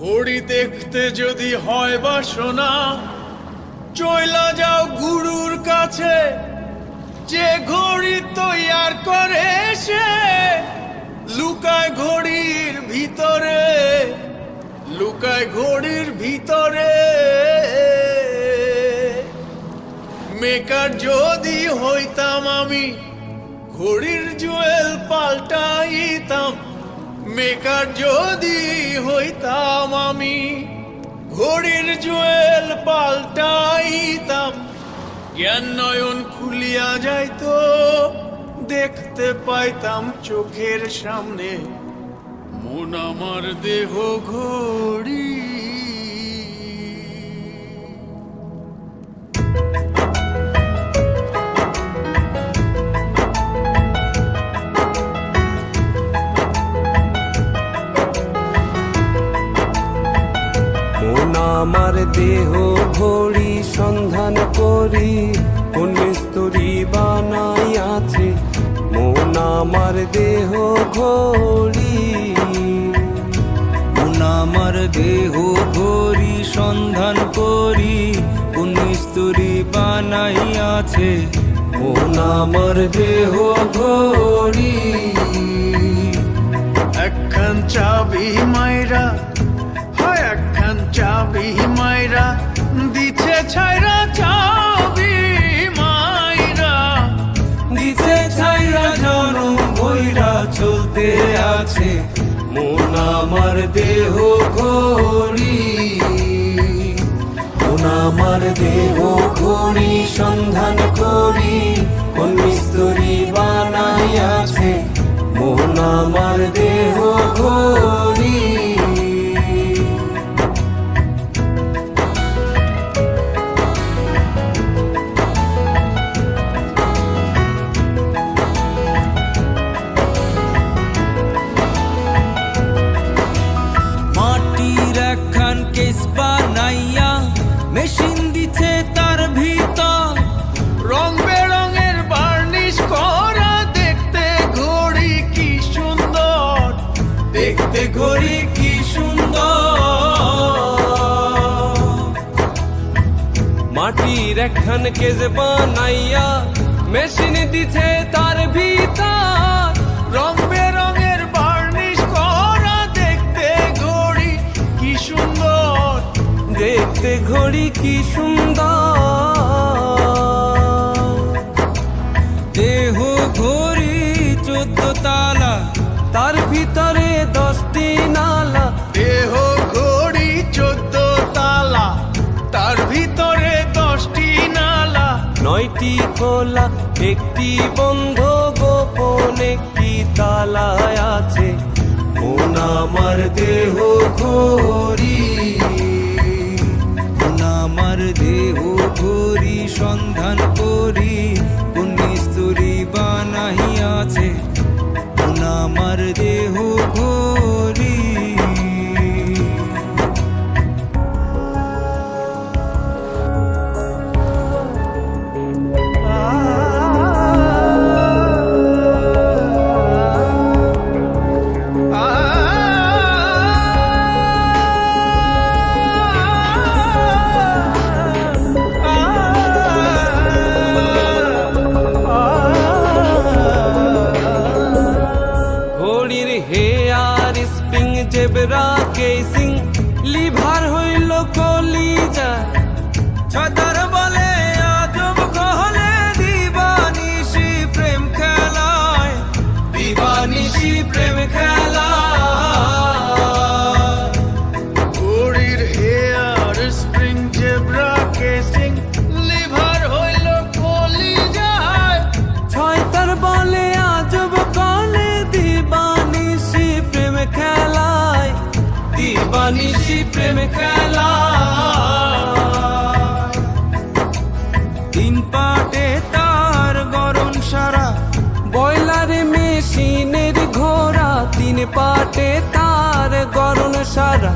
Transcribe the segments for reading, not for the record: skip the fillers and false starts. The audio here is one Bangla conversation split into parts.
ঘড়ি দেখতে যদি হয় বাসনা, চইলা যাও গুরুর কাছে। যে ঘড়ি তৈয়ার করে সে লুকায় ঘড়ির ভিতরে, লুকায় ঘড়ির ভিতরে। মেকার যদি হইতাম আমি, ঘড়ির জুয়েল পাল্টাইতাম। মেকার যদি হইতাম আমি, ঘড়ির জুয়েল পাল্টাইতাম। জ্ঞান নয়ন খুলিয়া যাইতো, দেখতে পাইতাম চোখের সামনে মন আমার দেহ ঘড়ি। আমার দেহ ঘড়ি সন্ধান করি, কোন মিস্তুরি বানাইয়াছে মন আমার দেহ ঘড়ি। মন আমার দেহ ঘড়ি সন্ধান করি, কোন মিস্তুরি বানাইয়াছে মন আমার দেহ ঘড়ি। একখান চাবি মাইরা, হয় একখান চাবি মাইরা দিছে ছাইরা। চাবি মাইরা দিছে ছাইরা জনম বইরা চলতে আছে মন আমার দেহ ঘড়ি। মন আমার দেহ ঘড়ি সন্ধান করি, কোন মিস্তুরি বানাইয়াছে মন আমার দেহ ঘড়ি। কেস বানাইয়া মেশিন দিছে তার ভিতর, রং বেরঙের বার্নিশ করা। দেখতে ঘড়ি কি সুন্দর, দেখতে ঘড়ি কি সুন্দর। মাটির একখান কেস বানাইয়া মেশিন দিছে তার ভিতর, রং বেরঙের বার্নিশ করা। দেখতে ঘড়ি কি সুন্দর, দেখতে ঘড়ি কি সুন্দর। দেহ ঘড়ি 14 তালা, তার ভিতরে 10টি নালা। দেহ ঘড়ি 14 তালা, তার ভিতরে 10টি নালা। 9টি খোলা, একটি বন্ধ, গোপন একটি তালায় আছে মন আমার দেহ ঘড়ি। মন আমার দেহ ঘড়ি সন্ধান করি, কোন মিস্তুরি বানাইয়াছে মন আমার দেহ ঘড়ি। ঘড়ির hair spring zebra casing, lever হইল কলিজা। ছতার বলে আজব কহলে দিবানিশি প্রেম খেলায়, দিবানিশি প্রেম খেলায়। ঘড়ির hair spring zebra casing, lever হইল কলিজায়। ছয়তার বলে আজব কলে দিবানিশি প্রেম খেলায়, দিবানিশি প্রেম খেলায়। 3 পাটে তার গরম সারা, বয়লারে মেশিনের ঘোড়া। 3 পাটে তার গরম সারা,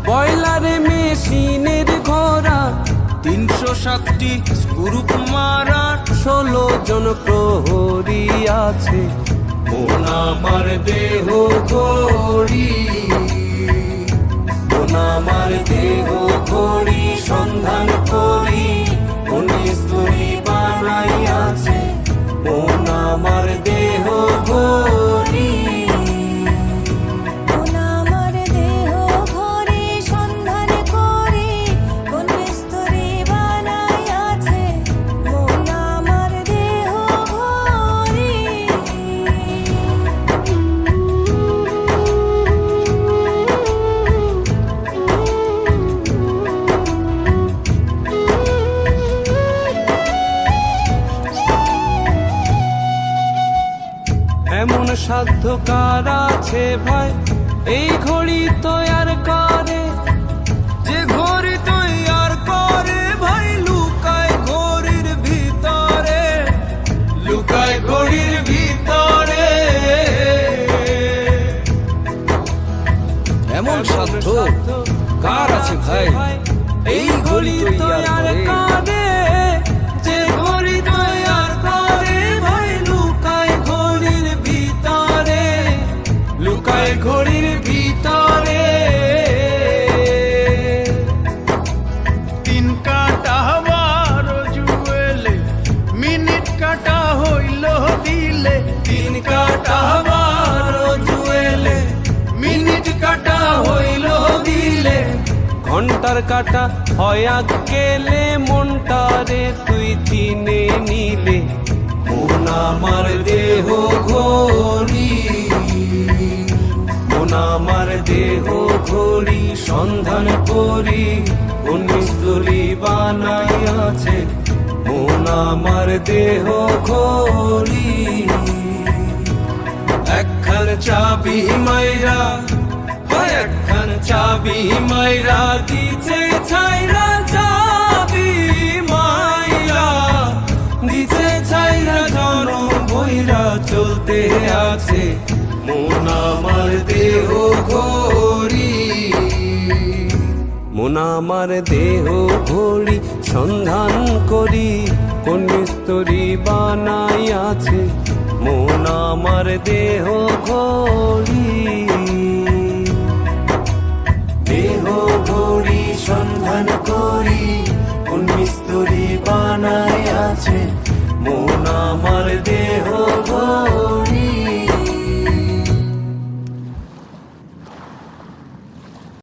বয়লারে মেশিনের ঘোড়া। 307টি গ্রুপ মারা, 16 জন প্রহরী আছে মন আমার দেহ ঘড়ি। মন মন আমার দেহ ঘড়ি সন্ধান করি কোন স্তরী বানাইয়াছে মন আমার দেহ ঘড়ি মন আমার দেহ ঘড়ি সন্ধান করি কোন মিস্ত্রি বানাইয়াছে মন আমার দেহ ঘড়ি। এমন সাধ্য কার আছে ভাই এই ঘড়ি তৈয়ার করে যে ঘড়ি তৈয়ার করে ভাই লুকায় ঘড়ির ভিতরে, লুকায় ঘড়ির ভিতরে। এমন সাধ্য কার আছে ভাই এই ঘড়ি তৈয়ার করে যে ঘড়ি তৈয়ার করে ভাই লুকায় ঘড়ির ভিতরে, লুকায় ঘড়ির ভিতরে। তিন কাটা বারো জুয়েলে মিনিট কাটা হইল দিলে, তিন কাটা বারো জুয়েলে মিনিট কাটা হইল দিলে, ঘন্টার কাটা হয় গেলে মনটারে তুই চিনে নিলে মন আমার দেহ ঘড়ি, মন আমার দেহ ঘড়ি সন্ধান করি কোন মিস্ত্রি বানাইয়াছে মন আমার দেহ ঘড়ি। একখান চাবি মাইরা একখান চাবি মাইরা দিছে ছাইরা চাবি মাইরা দিছে ছাইরা জন বইরা চলতে আছে মন আমার দেহ ঘড়ি, মন আমার দেহ ঘড়ি সন্ধান করি কোন মিস্ত্রি বানাইয়াছে মন আমার দেহ ঘড়ি। দেহ ঘড়ি সন্ধান করি কোন মিস্ত্রি বানাইয়াছে মন আমার দেহ ঘড়ি।